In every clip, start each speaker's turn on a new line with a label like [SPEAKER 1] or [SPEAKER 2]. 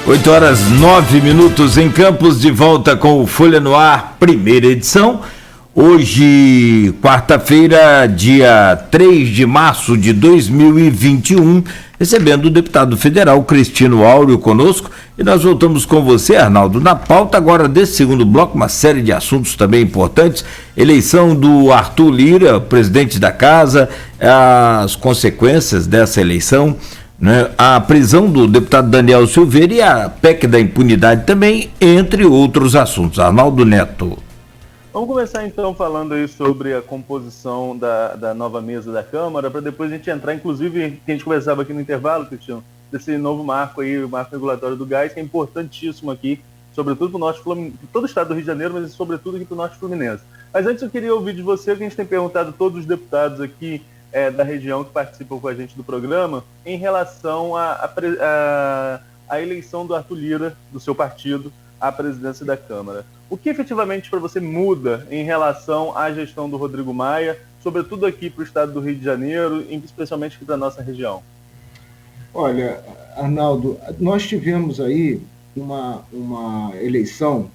[SPEAKER 1] 8h09 em Campos, de volta com o Folha no Ar, primeira edição. Hoje, quarta-feira, dia 3 de março de 2021, recebendo o deputado federal Cristino Áureo conosco. E nós voltamos com você, Arnaldo, na pauta agora desse segundo bloco, uma série de assuntos também importantes. Eleição do Arthur Lira, presidente da casa, as consequências dessa eleição, né? A prisão do deputado Daniel Silveira e a PEC da impunidade também, entre outros assuntos. Arnaldo Neto.
[SPEAKER 2] Vamos começar então falando aí sobre a composição da nova mesa da Câmara, para depois a gente entrar, inclusive, que a gente conversava aqui no intervalo, Cristiano, desse novo marco aí, o marco regulatório do gás, que é importantíssimo aqui, sobretudo para o norte Fluminense, todo o estado do Rio de Janeiro, mas sobretudo aqui para o norte Fluminense. Mas antes eu queria ouvir de você, que a gente tem perguntado a todos os deputados aqui da região que participam com a gente do programa, em relação à eleição do Arthur Lira, do seu partido, à presidência da Câmara. O que efetivamente para você muda em relação à gestão do Rodrigo Maia, sobretudo aqui para o estado do Rio de Janeiro, especialmente aqui para a nossa região?
[SPEAKER 3] Olha, Arnaldo, nós tivemos aí uma eleição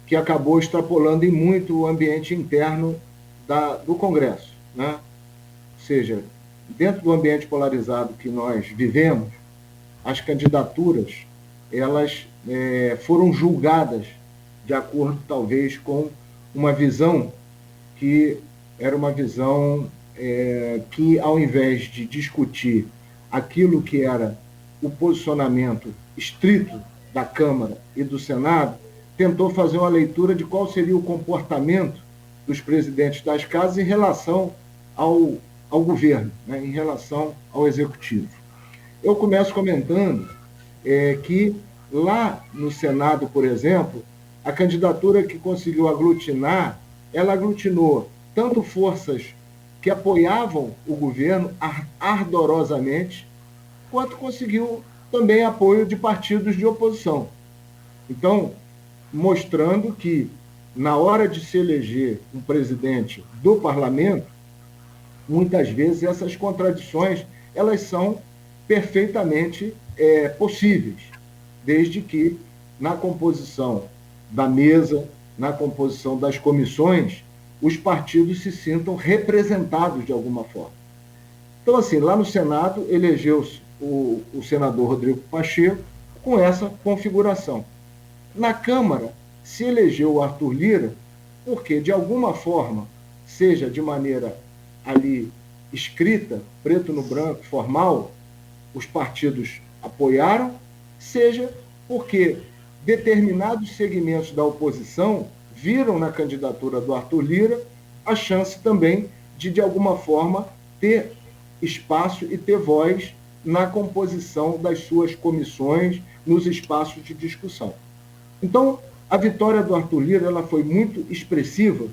[SPEAKER 3] que acabou extrapolando em muito o ambiente interno do Congresso, né? Ou seja, dentro do ambiente polarizado que nós vivemos, as candidaturas, elas foram julgadas de acordo, talvez, com uma visão que era uma visão que, ao invés de discutir aquilo que era o posicionamento estrito da Câmara e do Senado, tentou fazer uma leitura de qual seria o comportamento dos presidentes das casas em relação ao governo, né, em relação ao executivo. Eu começo comentando que lá no Senado, por exemplo, a candidatura que conseguiu aglutinar, ela aglutinou tanto forças que apoiavam o governo ardorosamente, quanto conseguiu também apoio de partidos de oposição. Então, mostrando que, na hora de se eleger um presidente do parlamento, muitas vezes essas contradições elas são perfeitamente possíveis, desde que na composição da mesa, na composição das comissões, os partidos se sintam representados de alguma forma. Então, assim, lá no Senado elegeu-se o senador Rodrigo Pacheco com essa configuração. Na Câmara se elegeu o Arthur Lira porque, de alguma forma, seja de maneira ali escrita, preto no branco, formal, os partidos apoiaram, seja porque determinados segmentos da oposição viram na candidatura do Arthur Lira a chance também de alguma forma, ter espaço e ter voz na composição das suas comissões, nos espaços de discussão. Então, a vitória do Arthur Lira ela foi muito expressiva,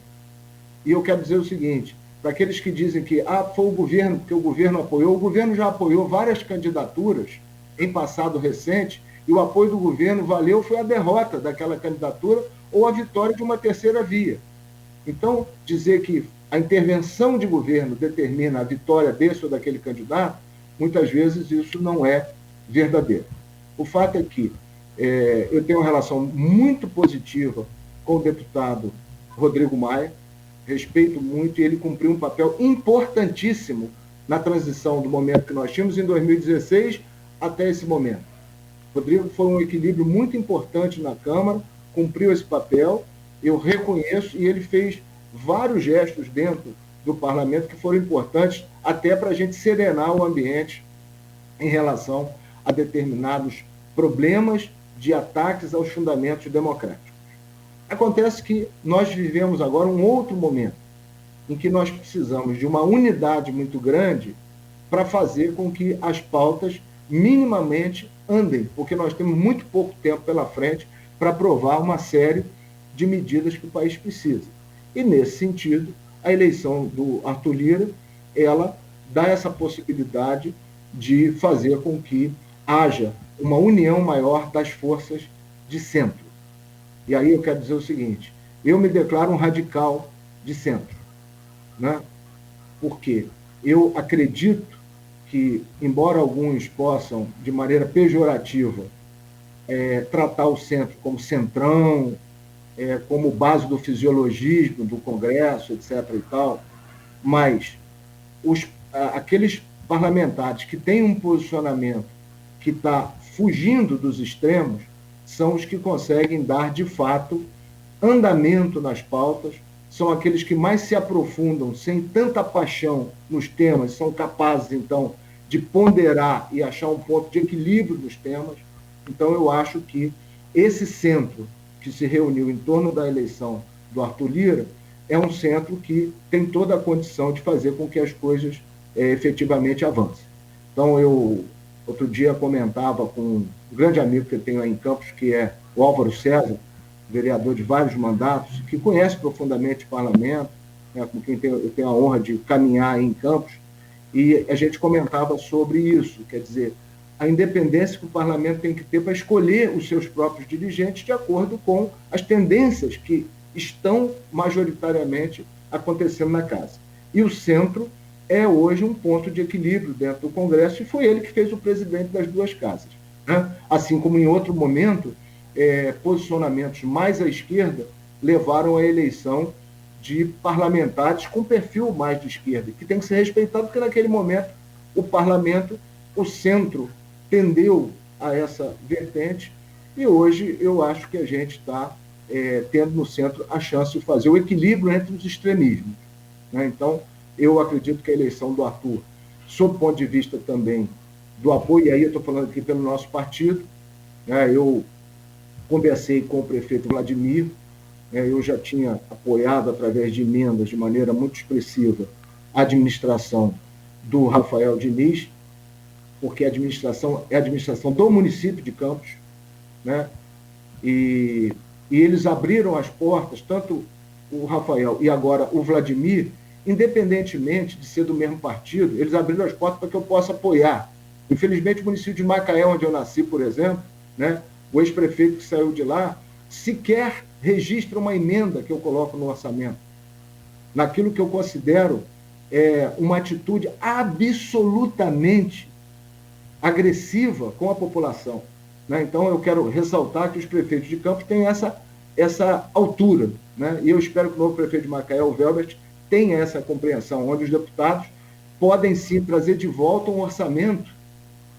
[SPEAKER 3] e eu quero dizer o seguinte, para aqueles que dizem que foi o governo, porque o governo apoiou, o governo já apoiou várias candidaturas em passado recente, e o apoio do governo valeu foi a derrota daquela candidatura ou a vitória de uma terceira via. Então, dizer que a intervenção de governo determina a vitória desse ou daquele candidato, muitas vezes isso não é verdadeiro. O fato é que eu tenho uma relação muito positiva com o deputado Rodrigo Maia, respeito muito, e ele cumpriu um papel importantíssimo na transição do momento que nós tínhamos em 2016 até esse momento. Rodrigo foi um equilíbrio muito importante na Câmara, cumpriu esse papel, eu reconheço, e ele fez vários gestos dentro do parlamento que foram importantes até para a gente serenar o ambiente em relação a determinados problemas de ataques aos fundamentos democráticos. Acontece que nós vivemos agora um outro momento, em que nós precisamos de uma unidade muito grande para fazer com que as pautas minimamente andem, porque nós temos muito pouco tempo pela frente para aprovar uma série de medidas que o país precisa. E, nesse sentido, a eleição do Arthur Lira, ela dá essa possibilidade de fazer com que haja uma união maior das forças de centro. E aí eu quero dizer o seguinte, eu me declaro um radical de centro, né? Porque eu acredito que, embora alguns possam, de maneira pejorativa, tratar o centro como centrão, como base do fisiologismo do Congresso, etc. e tal, mas aqueles parlamentares que têm um posicionamento que está fugindo dos extremos são os que conseguem dar, de fato, andamento nas pautas, são aqueles que mais se aprofundam sem tanta paixão nos temas, são capazes, então, de ponderar e achar um ponto de equilíbrio nos temas. Então, eu acho que esse centro que se reuniu em torno da eleição do Arthur Lira é um centro que tem toda a condição de fazer com que as coisas efetivamente avancem. Então, eu, outro dia, comentava com um grande amigo que eu tenho aí em Campos, que é o Álvaro César, vereador de vários mandatos, que conhece profundamente o parlamento, né, com quem eu tenho a honra de caminhar em Campos, e a gente comentava sobre isso, quer dizer, a independência que o parlamento tem que ter para escolher os seus próprios dirigentes de acordo com as tendências que estão majoritariamente acontecendo na casa. E o centro é hoje um ponto de equilíbrio dentro do Congresso, e foi ele que fez o presidente das duas casas, né? Assim como em outro momento, posicionamentos mais à esquerda levaram à eleição de parlamentares com perfil mais de esquerda, que tem que ser respeitado, porque naquele momento o parlamento, o centro, tendeu a essa vertente, e hoje eu acho que a gente está tendo no centro a chance de fazer o equilíbrio entre os extremismos, né? Então, eu acredito que a eleição do Arthur, sob o ponto de vista também do apoio, e aí eu estou falando aqui pelo nosso partido, né? Eu conversei com o prefeito Vladimir, eu já tinha apoiado, através de emendas, de maneira muito expressiva, a administração do Rafael Diniz, porque a administração é a administração do município de Campos, né? E eles abriram as portas, tanto o Rafael e agora o Vladimir, independentemente de ser do mesmo partido, eles abriram as portas para que eu possa apoiar. Infelizmente, o município de Macaé, onde eu nasci, por exemplo, né, o ex-prefeito que saiu de lá, sequer registra uma emenda que eu coloco no orçamento, naquilo que eu considero uma atitude absolutamente agressiva com a população, né? Então, eu quero ressaltar que os prefeitos de Campos têm essa altura, né? E eu espero que o novo prefeito de Macaé, o Velbert, tenha essa compreensão, onde os deputados podem sim trazer de volta um orçamento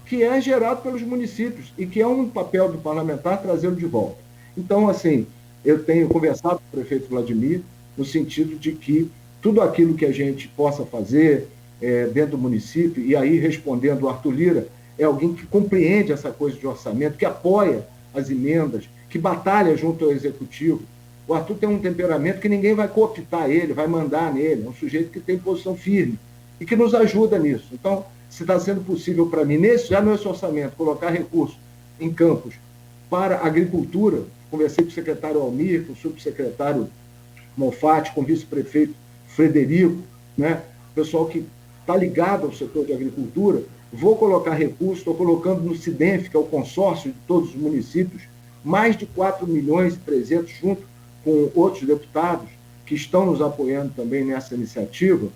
[SPEAKER 3] que é gerado pelos municípios e que é um papel do parlamentar trazê-lo de volta. Então, assim, eu tenho conversado com o prefeito Vladimir no sentido de que tudo aquilo que a gente possa fazer dentro do município, e aí respondendo o Arthur Lira, é alguém que compreende essa coisa de orçamento, que apoia as emendas, que batalha junto ao executivo. O Arthur tem um temperamento que ninguém vai cooptar ele, vai mandar nele, é um sujeito que tem posição firme e que nos ajuda nisso. Então, se está sendo possível para mim, já nesse orçamento, colocar recursos em Campos para a agricultura, conversei com o secretário Almir, com o subsecretário Molfatti, com o vice-prefeito Frederico, né? Pessoal que está ligado ao setor de agricultura, vou colocar recursos, estou colocando no SIDENF, que é o consórcio de todos os municípios, mais de 4 milhões e 300, junto com outros deputados que estão nos apoiando também nessa iniciativa.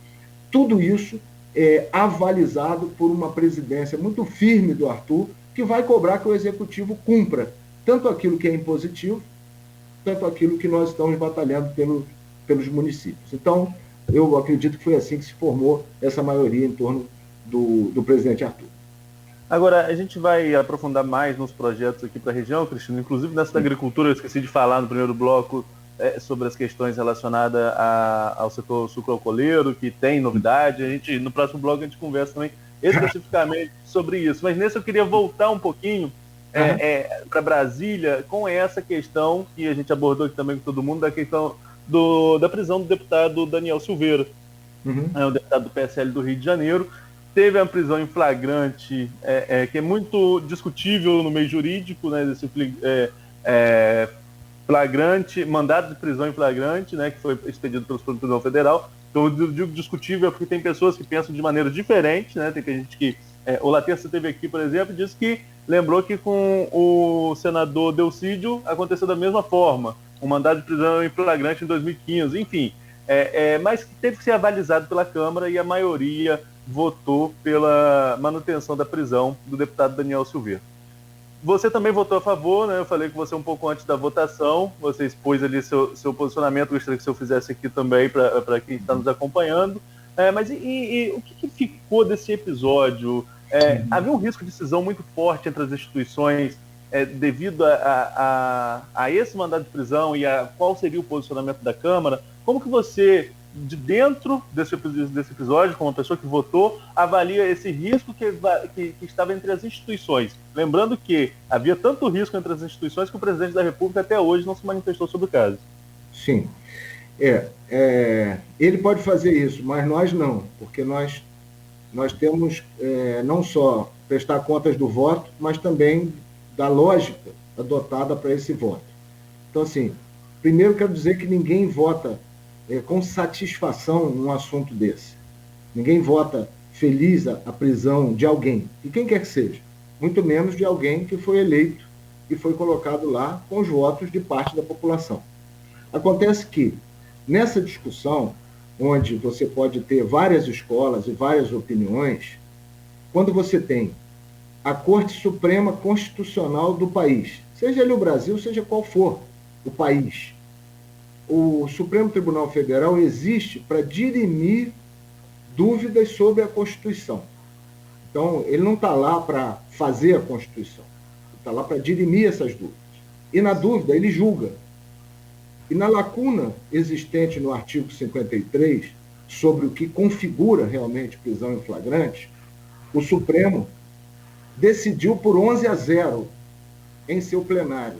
[SPEAKER 3] Tudo isso é avalizado por uma presidência muito firme do Arthur, que vai cobrar que o executivo cumpra tanto aquilo que é impositivo, tanto aquilo que nós estamos batalhando pelos municípios. Então, eu acredito que foi assim que se formou essa maioria em torno do presidente Arthur.
[SPEAKER 2] Agora, a gente vai aprofundar mais nos projetos aqui para a região, Cristiano, inclusive nessa da agricultura, eu esqueci de falar no primeiro bloco sobre as questões relacionadas ao setor sucroalcooleiro, que tem novidade. No próximo bloco a gente conversa também especificamente sobre isso. Mas nesse eu queria voltar um pouquinho para Brasília com essa questão que a gente abordou aqui também com todo mundo, da questão da prisão do deputado Daniel Silveira, o deputado do PSL do Rio de Janeiro. Teve uma prisão em flagrante, que é muito discutível no meio jurídico, né, desse flagrante, mandado de prisão em flagrante, né, que foi expedido pelo Supremo Tribunal Federal. Então, eu digo discutível porque tem pessoas que pensam de maneira diferente, né, tem gente que... o Laterça teve aqui, por exemplo, disse que lembrou que com o senador Delcídio aconteceu da mesma forma, um mandado de prisão em flagrante em 2015, enfim, mas teve que ser avalizado pela Câmara e a maioria votou pela manutenção da prisão do deputado Daniel Silveira. Você também votou a favor, né? Eu falei com você um pouco antes da votação, você expôs ali seu posicionamento, gostaria que o senhor fizesse aqui também para quem está nos acompanhando. Mas o que ficou desse episódio? Havia um risco de cisão muito forte entre as instituições devido a esse mandado de prisão e a qual seria o posicionamento da Câmara. Como que você, de dentro desse episódio, como uma pessoa que votou, avalia esse risco que estava entre as instituições? Lembrando que havia tanto risco entre as instituições que o presidente da República até hoje não se manifestou sobre o caso.
[SPEAKER 3] Sim. Ele pode fazer isso, mas nós não, porque nós temos não só prestar contas do voto, mas também da lógica adotada para esse voto. Então, assim, primeiro quero dizer que ninguém vota com satisfação num assunto desse. Ninguém vota feliz a prisão de alguém, de quem quer que seja, muito menos de alguém que foi eleito e foi colocado lá com os votos de parte da população. Acontece que, nessa discussão, onde você pode ter várias escolas e várias opiniões, quando você tem a Corte Suprema Constitucional do país, seja ele o Brasil, seja qual for o país, o Supremo Tribunal Federal existe para dirimir dúvidas sobre a Constituição. Então, ele não está lá para fazer a Constituição, ele está lá para dirimir essas dúvidas. E, na dúvida, ele julga. E na lacuna existente no artigo 53, sobre o que configura realmente prisão em flagrante, o Supremo decidiu por 11-0 em seu plenário.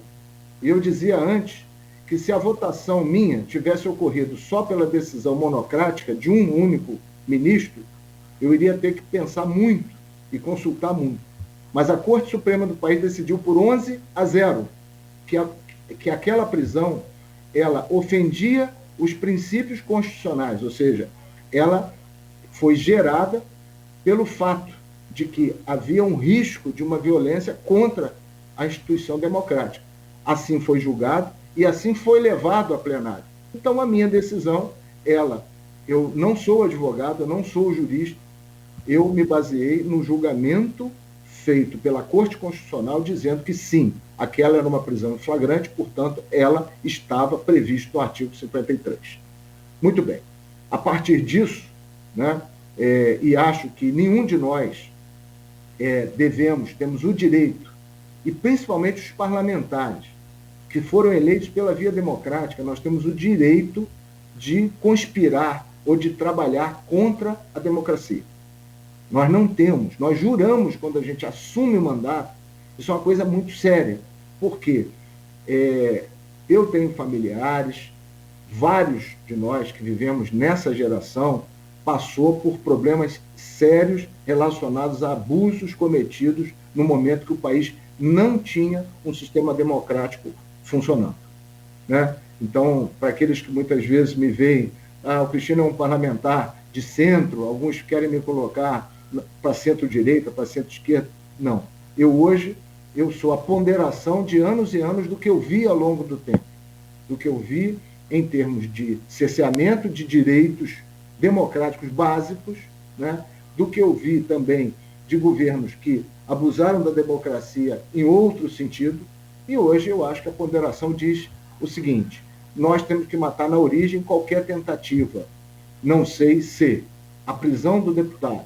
[SPEAKER 3] E eu dizia antes que se a votação minha tivesse ocorrido só pela decisão monocrática de um único ministro, eu iria ter que pensar muito e consultar muito. Mas a Corte Suprema do país decidiu por 11-0 que aquela prisão ela ofendia os princípios constitucionais, ou seja, ela foi gerada pelo fato de que havia um risco de uma violência contra a instituição democrática. Assim foi julgado e assim foi levado a plenário. Então, a minha decisão, eu não sou advogado, eu não sou jurista, eu me baseei no julgamento feito pela Corte Constitucional dizendo que sim, aquela era uma prisão em flagrante, portanto, ela estava prevista no artigo 53. Muito bem. A partir disso, né, e acho que nenhum de nós temos o direito, e principalmente os parlamentares, que foram eleitos pela via democrática, nós temos o direito de conspirar ou de trabalhar contra a democracia. Nós não temos, nós juramos quando a gente assume o mandato, isso é uma coisa muito séria, porque eu tenho familiares, vários de nós que vivemos nessa geração passou por problemas sérios relacionados a abusos cometidos no momento que o país não tinha um sistema democrático funcionando, né? Então, para aqueles que muitas vezes me veem, o Cristino é um parlamentar de centro, alguns querem me colocar para centro-direita, para centro-esquerda. Não. Eu sou a ponderação de anos e anos do que eu vi ao longo do tempo, do que eu vi em termos de cerceamento de direitos democráticos básicos, né? Do que eu vi também de governos que abusaram da democracia em outro sentido, e hoje eu acho que a ponderação diz o seguinte: nós temos que matar na origem qualquer tentativa. Não sei se a prisão do deputado,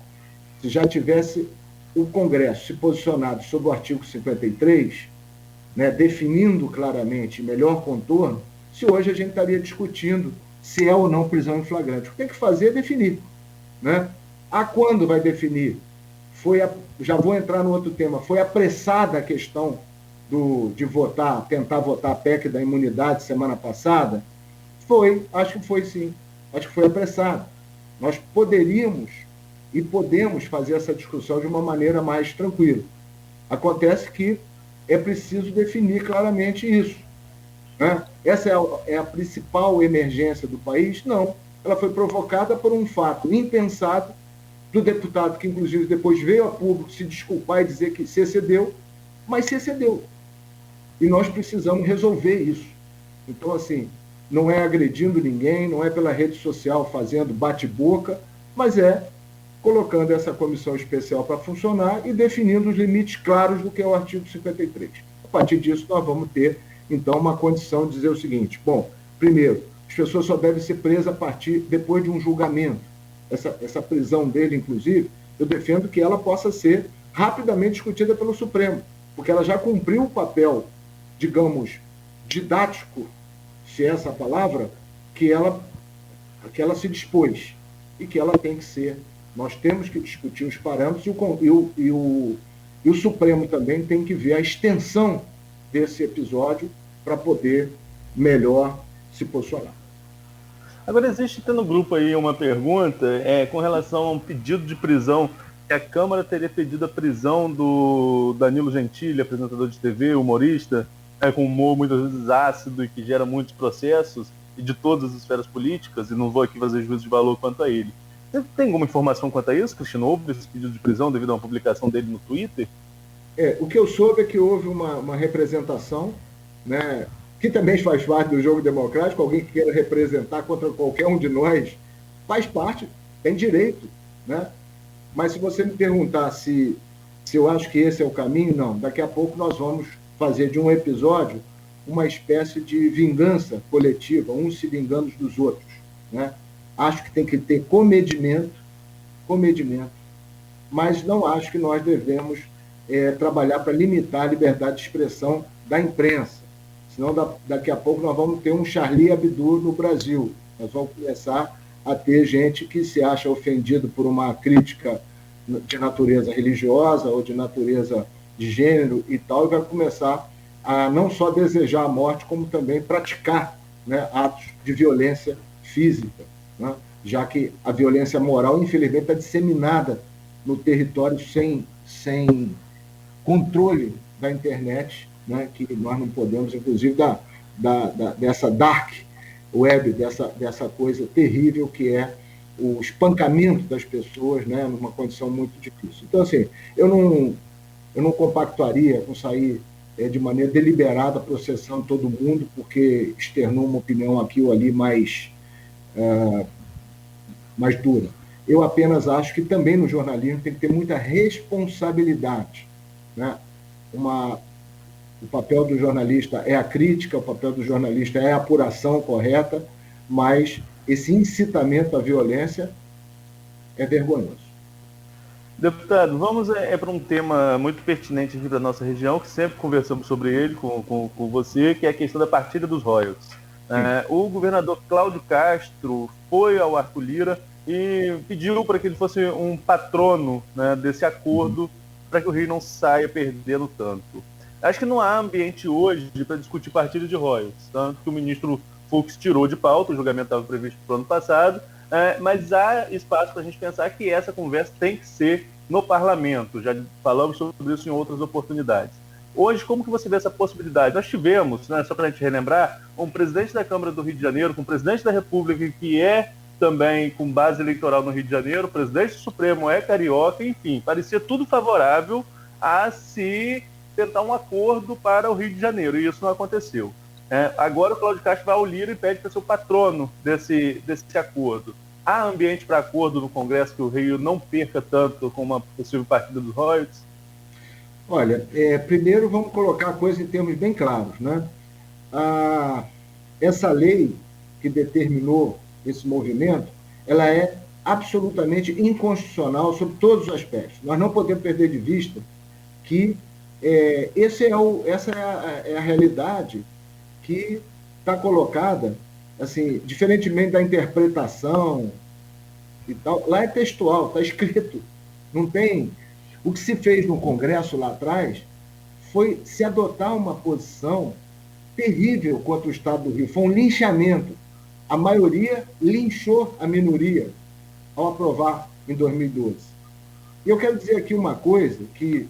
[SPEAKER 3] se já tivesse o Congresso se posicionado sobre o artigo 53, né, definindo claramente melhor contorno, se hoje a gente estaria discutindo se é ou não prisão em flagrante. O que tem que fazer é definir, né? Quando vai definir? Já vou entrar no outro tema. Foi apressada a questão de tentar votar a PEC da imunidade semana passada? Acho que foi sim. Acho que foi apressado. Nós poderíamos e podemos fazer essa discussão de uma maneira mais tranquila. Acontece que é preciso definir claramente isso, né? Essa é a principal emergência do país? Não. Ela foi provocada por um fato impensado do deputado, que inclusive depois veio a público se desculpar e dizer que se excedeu, mas se excedeu. E nós precisamos resolver isso. Então, assim, não é agredindo ninguém, não é pela rede social fazendo bate-boca, mas é colocando essa comissão especial para funcionar e definindo os limites claros do que é o artigo 53. A partir disso, nós vamos ter, então, uma condição de dizer o seguinte: bom, primeiro, as pessoas só devem ser presas depois de um julgamento. Essa prisão dele, inclusive, eu defendo que ela possa ser rapidamente discutida pelo Supremo, porque ela já cumpriu o papel, digamos, didático, se é essa a palavra, que ela se dispôs e que ela tem que ser. Nós temos que discutir os parâmetros e o Supremo também tem que ver a extensão desse episódio para poder melhor se posicionar.
[SPEAKER 2] Agora, existe no grupo aí uma pergunta com relação a um pedido de prisão, que a Câmara teria pedido a prisão do Danilo Gentili, apresentador de TV, humorista, com humor muitas vezes ácido e que gera muitos processos, e de todas as esferas políticas, e não vou aqui fazer juízo de valor quanto a ele. Você tem alguma informação quanto a isso, Cristiano? Houve esse pedido de prisão devido a uma publicação dele no Twitter?
[SPEAKER 3] O que eu soube é que houve uma representação, né, que também faz parte do jogo democrático. Alguém que queira representar contra qualquer um de nós faz parte, tem direito, né? Mas se você me perguntar se eu acho que esse é o caminho, não. Daqui a pouco nós vamos fazer de um episódio uma espécie de vingança coletiva, uns se vingando dos outros, né? Acho que tem que ter comedimento, mas não acho que nós devemos trabalhar para limitar a liberdade de expressão da imprensa. Senão, daqui a pouco, nós vamos ter um Charlie Hebdo no Brasil. Nós vamos começar a ter gente que se acha ofendido por uma crítica de natureza religiosa ou de natureza de gênero e tal, e vai começar a não só desejar a morte, como também praticar, né, atos de violência física, né? Já que a violência moral, infelizmente, está disseminada no território sem controle da internet, né, que nós não podemos, inclusive, dessa dark web, dessa coisa terrível que é o espancamento das pessoas, né, numa condição muito difícil. Então, assim, eu não compactuaria com sair de maneira deliberada processando todo mundo porque externou uma opinião aqui ou ali mais dura. Eu apenas acho que também no jornalismo tem que ter muita responsabilidade, né? O papel do jornalista é a crítica, o papel do jornalista é a apuração correta, mas esse incitamento à violência é vergonhoso.
[SPEAKER 2] Deputado, vamos para um tema muito pertinente aqui para a nossa região, que sempre conversamos sobre ele com você, que é a questão da partilha dos royalties. O governador Cláudio Castro foi ao Arthur Lira e pediu para que ele fosse um patrono, né, desse acordo, para que o Rio não saia perdendo tanto. Acho que não há ambiente hoje para discutir partilha de royalties, tanto que o ministro Fux tirou de pauta, o julgamento estava previsto para o ano passado, mas há espaço para a gente pensar que essa conversa tem que ser no parlamento. Já falamos sobre isso em outras oportunidades. Hoje, como que você vê essa possibilidade? Nós tivemos, né, só para a gente relembrar, um presidente da Câmara do Rio de Janeiro, com um presidente da República que é também com base eleitoral no Rio de Janeiro, o presidente do Supremo é carioca, enfim, parecia tudo favorável a se tentar um acordo para o Rio de Janeiro, e isso não aconteceu. Agora o Cláudio Castro vai ao Lira e pede para ser o patrono desse acordo. Há ambiente para acordo no Congresso que o Rio não perca tanto com uma possível partida dos royalties?
[SPEAKER 3] Olha, primeiro vamos colocar a coisa em termos bem claros, né? Essa lei que determinou esse movimento, ela é absolutamente inconstitucional sob todos os aspectos. Nós não podemos perder de vista que essa é a realidade que está colocada, assim, diferentemente da interpretação e tal. Lá é textual, está escrito. Não tem... O que se fez no Congresso lá atrás foi se adotar uma posição terrível contra o Estado do Rio. Foi um linchamento. A maioria linchou a minoria ao aprovar em 2012. E eu quero dizer aqui uma coisa, que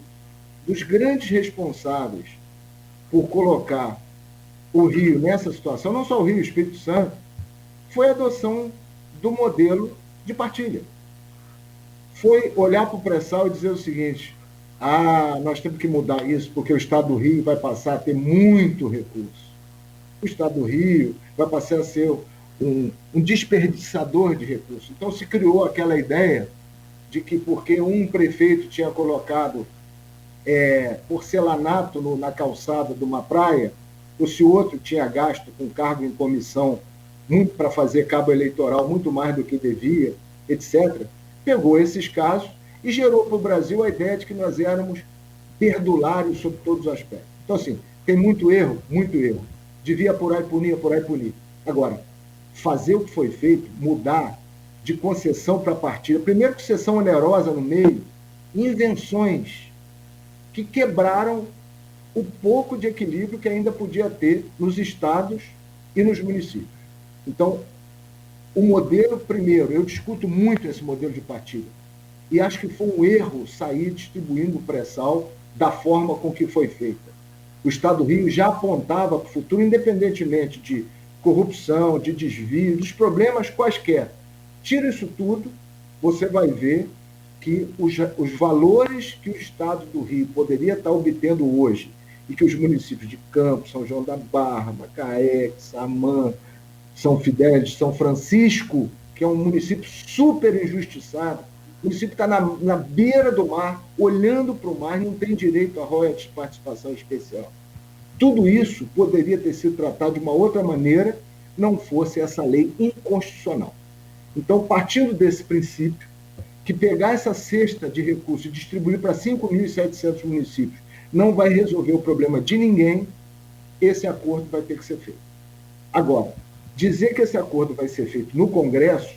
[SPEAKER 3] dos grandes responsáveis por colocar o Rio nessa situação, não só o Rio, o Espírito Santo, foi a adoção do modelo de partilha. Foi olhar para o pré-sal e dizer o seguinte: nós temos que mudar isso porque o Estado do Rio vai passar a ter muito recurso. O Estado do Rio vai passar a ser um desperdiçador de recursos. Então se criou aquela ideia de que porque um prefeito tinha colocado porcelanato na calçada de uma praia, ou se o outro tinha gasto com cargo em comissão muito para fazer cabo eleitoral, muito mais do que devia, etc., pegou esses casos e gerou para o Brasil a ideia de que nós éramos perdulários sobre todos os aspectos. Então, assim, tem muito erro, muito erro. Devia apurar e punir, apurar e punir. Agora, fazer o que foi feito, mudar de concessão para partida, primeiro concessão onerosa no meio, invenções que quebraram o pouco de equilíbrio que ainda podia ter nos estados e nos municípios. Então, o modelo, primeiro, eu discuto muito esse modelo de partida, e acho que foi um erro sair distribuindo o pré-sal da forma com que foi feita. O Estado do Rio já apontava para o futuro, independentemente de corrupção, de desvio, dos problemas quaisquer. Tira isso tudo, você vai ver que os valores que o Estado do Rio poderia estar obtendo hoje, e que os municípios de Campos, São João da Barra, Macaé, Samã, São Fidélis, São Francisco, que é um município super injustiçado, o município está na beira do mar, olhando para o mar, não tem direito a royalties de participação especial. Tudo isso poderia ter sido tratado de uma outra maneira, não fosse essa lei inconstitucional. Então, partindo desse princípio, que pegar essa cesta de recursos e distribuir para 5.700 municípios não vai resolver o problema de ninguém, esse acordo vai ter que ser feito. Agora, dizer que esse acordo vai ser feito no Congresso,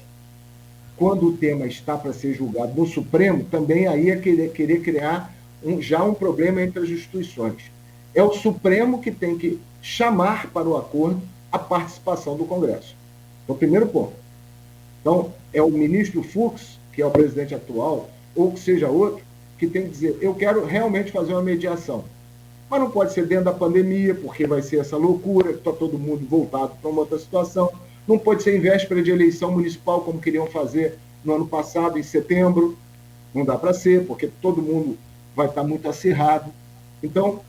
[SPEAKER 3] quando o tema está para ser julgado no Supremo, também aí é querer criar já um problema entre as instituições. É o Supremo que tem que chamar para o acordo a participação do Congresso. Então, primeiro ponto. Então, é o ministro Fux, que é o presidente atual, ou que seja outro, que tem que dizer, eu quero realmente fazer uma mediação. Mas não pode ser dentro da pandemia, porque vai ser essa loucura, que está todo mundo voltado para uma outra situação. Não pode ser em véspera de eleição municipal, como queriam fazer no ano passado, em setembro. Não dá para ser, porque todo mundo vai estar muito acirrado. Então,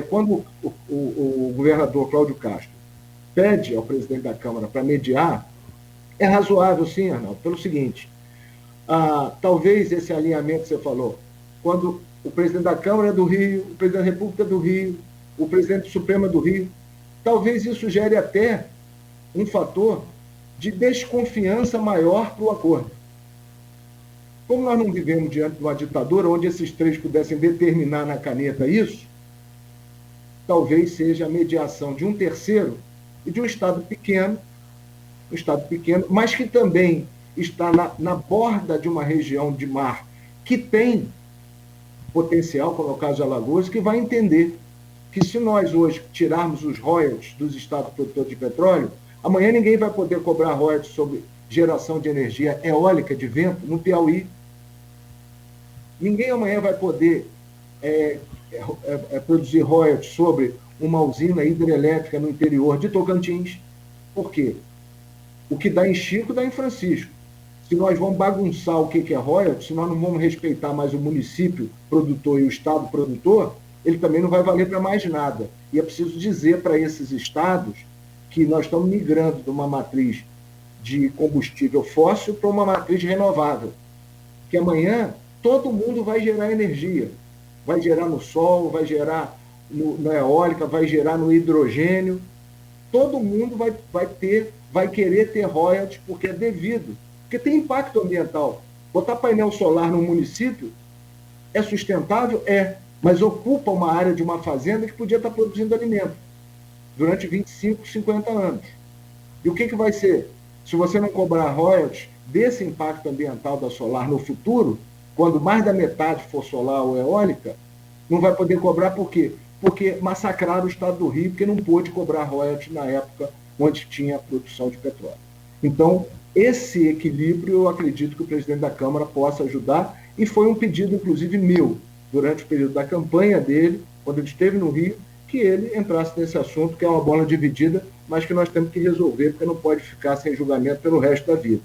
[SPEAKER 3] quando o governador Cláudio Castro pede ao presidente da Câmara para mediar, é razoável, sim, Arnaldo, pelo seguinte, talvez esse alinhamento que você falou, quando o presidente da Câmara é do Rio, o presidente da República é do Rio, o presidente do Supremo é do Rio, talvez isso gere até um fator de desconfiança maior para o acordo. Como nós não vivemos diante de uma ditadura onde esses três pudessem determinar na caneta isso, talvez seja a mediação de um terceiro e de um Estado pequeno, mas que também está na borda de uma região de mar que tem potencial, como é o caso de Alagoas, que vai entender que se nós hoje tirarmos os royalties dos estados produtores de petróleo, amanhã ninguém vai poder cobrar royalties sobre geração de energia eólica de vento no Piauí. Ninguém amanhã vai poder produzir royalties sobre uma usina hidrelétrica no interior de Tocantins. Por quê? O que dá em Chico, dá em Francisco. Se nós vamos bagunçar o que é royalties, se nós não vamos respeitar mais o município produtor e o estado produtor, ele também não vai valer para mais nada. E é preciso dizer para esses estados que nós estamos migrando de uma matriz de combustível fóssil para uma matriz renovável. Que amanhã todo mundo vai gerar energia. Vai gerar no sol, vai gerar na eólica, vai gerar no hidrogênio. Todo mundo vai querer ter royalties porque é devido. Porque tem impacto ambiental. Botar painel solar no município é sustentável? É. Mas ocupa uma área de uma fazenda que podia estar produzindo alimento durante 25, 50 anos. E o que vai ser? Se você não cobrar royalties desse impacto ambiental da solar no futuro, quando mais da metade for solar ou eólica, não vai poder cobrar por quê? Porque massacraram o estado do Rio, porque não pôde cobrar royalties na época onde tinha produção de petróleo. Então, esse equilíbrio, eu acredito que o presidente da Câmara possa ajudar, e foi um pedido, inclusive, meu, durante o período da campanha dele, quando ele esteve no Rio, que ele entrasse nesse assunto, que é uma bola dividida, mas que nós temos que resolver, porque não pode ficar sem julgamento pelo resto da vida.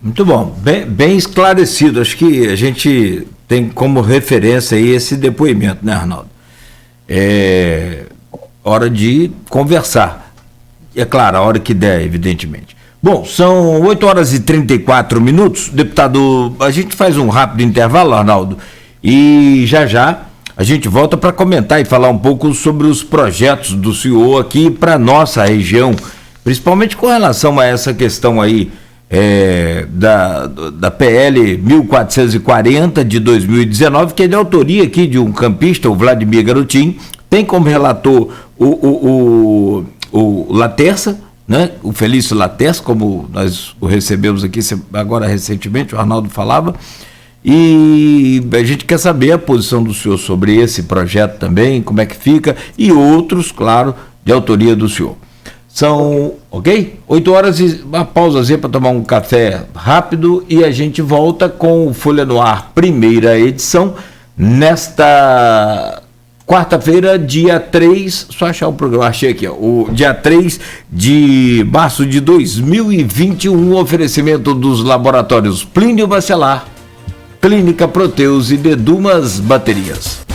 [SPEAKER 1] Muito bom, bem esclarecido. Acho que a gente tem como referência aí esse depoimento, né, Arnaldo? É hora de conversar. É claro, a hora que der, evidentemente. Bom, são 8 horas e 34 minutos. Deputado, a gente faz um rápido intervalo, Arnaldo, e já a gente volta para comentar e falar um pouco sobre os projetos do senhor aqui para nossa região, principalmente com relação a essa questão aí da PL 1440 de 2019, que é de autoria aqui de um campista, o Vladimir Garotin, tem como relator o Laterça, né? O Felício Laterça, como nós o recebemos aqui agora recentemente, o Arnaldo falava, e a gente quer saber a posição do senhor sobre esse projeto também, como é que fica, e outros, claro, de autoria do senhor. São, ok? 8 horas e uma pausazinha para tomar um café rápido e a gente volta com o Folha no Ar, primeira edição, nesta quarta-feira, dia 3, só achar o programa, achei aqui, ó, o dia 3 de março de 2021, oferecimento dos laboratórios Plínio Bacelar, Clínica Proteus e Dedumas Baterias.